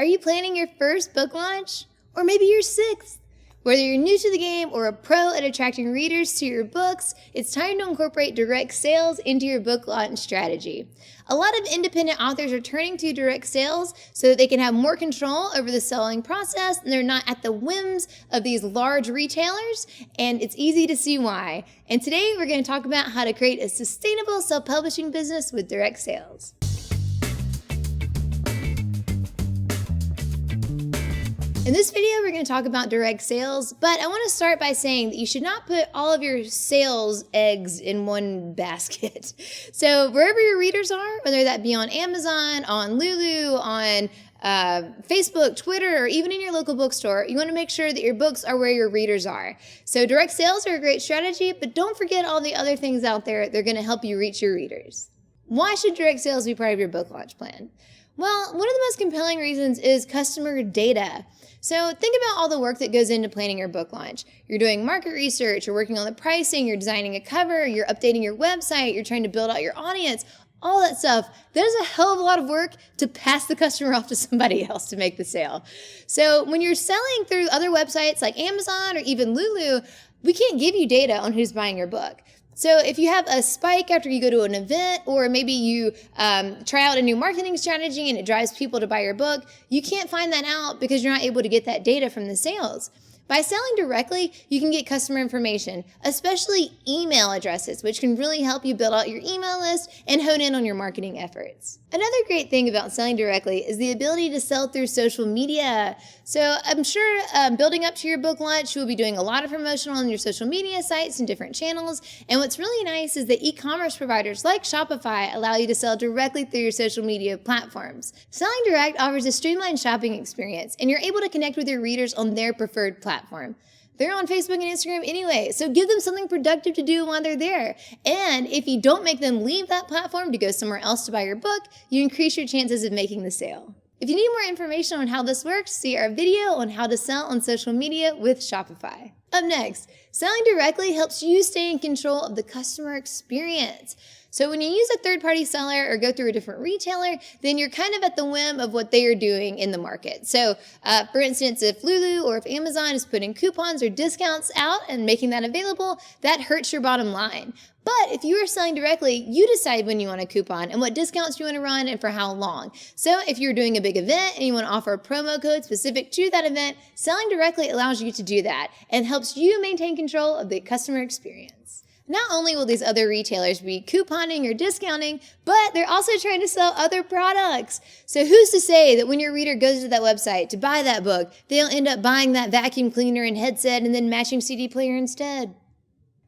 Are you planning your first book launch? Or maybe your sixth? Whether you're new to the game or a pro at attracting readers to your books, it's time to incorporate direct sales into your book launch strategy. A lot of independent authors are turning to direct sales so that they can have more control over the selling process and they're not at the whims of these large retailers, and it's easy to see why. And today we're going to talk about how to create a sustainable self-publishing business with direct sales. In this video, we're going to talk about direct sales, but I want to start by saying that you should not put all of your sales eggs in one basket. So wherever your readers are, whether that be on Amazon, on Lulu, on Facebook, Twitter, or even in your local bookstore, you want to make sure that your books are where your readers are. So direct sales are a great strategy, but don't forget all the other things out there that are going to help you reach your readers. Why should direct sales be part of your book launch plan? Well, one of the most compelling reasons is customer data. So think about all the work that goes into planning your book launch. You're doing market research, you're working on the pricing, you're designing a cover, you're updating your website, you're trying to build out your audience, all that stuff. There's a hell of a lot of work to pass the customer off to somebody else to make the sale. So when you're selling through other websites like Amazon or even Lulu, we can't give you data on who's buying your book. So if you have a spike after you go to an event, or maybe you try out a new marketing strategy and it drives people to buy your book, you can't find that out because you're not able to get that data from the sales. By selling directly, you can get customer information, especially email addresses, which can really help you build out your email list and hone in on your marketing efforts. Another great thing about selling directly is the ability to sell through social media. So I'm sure building up to your book launch, you'll be doing a lot of promotion on your social media sites and different channels. And what's really nice is that e-commerce providers like Shopify allow you to sell directly through your social media platforms. Selling direct offers a streamlined shopping experience, and you're able to connect with your readers on their preferred platform. They're on Facebook and Instagram anyway, so give them something productive to do while they're there. And if you don't make them leave that platform to go somewhere else to buy your book, you increase your chances of making the sale. If you need more information on how this works, see our video on how to sell on social media with Shopify. Up next, selling directly helps you stay in control of the customer experience. So when you use a third-party seller or go through a different retailer, then you're kind of at the whim of what they are doing in the market. So for instance, if Lulu or if Amazon is putting coupons or discounts out and making that available, that hurts your bottom line. But if you are selling directly, you decide when you want a coupon and what discounts you want to run and for how long. So if you're doing a big event and you want to offer a promo code specific to that event, selling directly allows you to do that and helps you maintain control of the customer experience. Not only will these other retailers be couponing or discounting, but they're also trying to sell other products. So who's to say that when your reader goes to that website to buy that book, they'll end up buying that vacuum cleaner and headset and then matching CD player instead?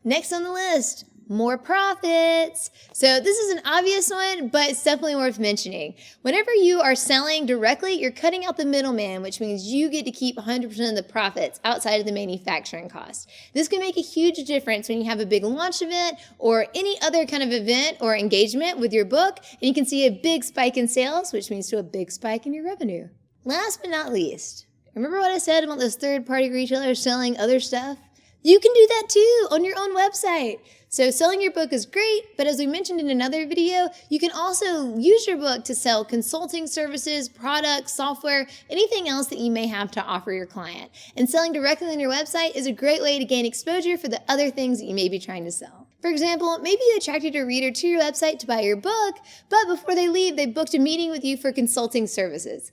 Next on the list, more profits. So this is an obvious one, but it's definitely worth mentioning. Whenever you are selling directly, you're cutting out the middleman, which means you get to keep 100% of the profits outside of the manufacturing cost. This can make a huge difference when you have a big launch event or any other kind of event or engagement with your book, and you can see a big spike in sales, which means to a big spike in your revenue. Last but not least, remember what I said about those third-party retailers selling other stuff? You can do that too on your own website. So selling your book is great, but as we mentioned in another video, you can also use your book to sell consulting services, products, software, anything else that you may have to offer your client. And selling directly on your website is a great way to gain exposure for the other things that you may be trying to sell. For example, maybe you attracted a reader to your website to buy your book, but before they leave, they booked a meeting with you for consulting services.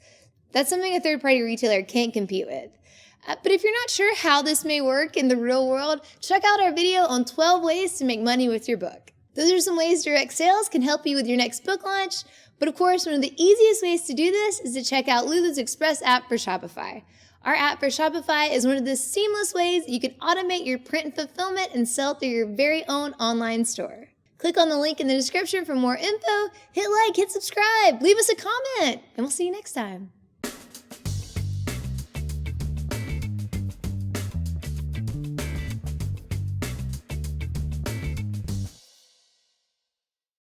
That's something a third-party retailer can't compete with. But if you're not sure how this may work in the real world, check out our video on 12 ways to make money with your book. Those are some ways direct sales can help you with your next book launch. But of course, one of the easiest ways to do this is to check out Lulu's Express app for Shopify. Our app for Shopify is one of the seamless ways you can automate your print and fulfillment and sell through your very own online store. Click on the link in the description for more info, hit like, hit subscribe, leave us a comment, and we'll see you next time.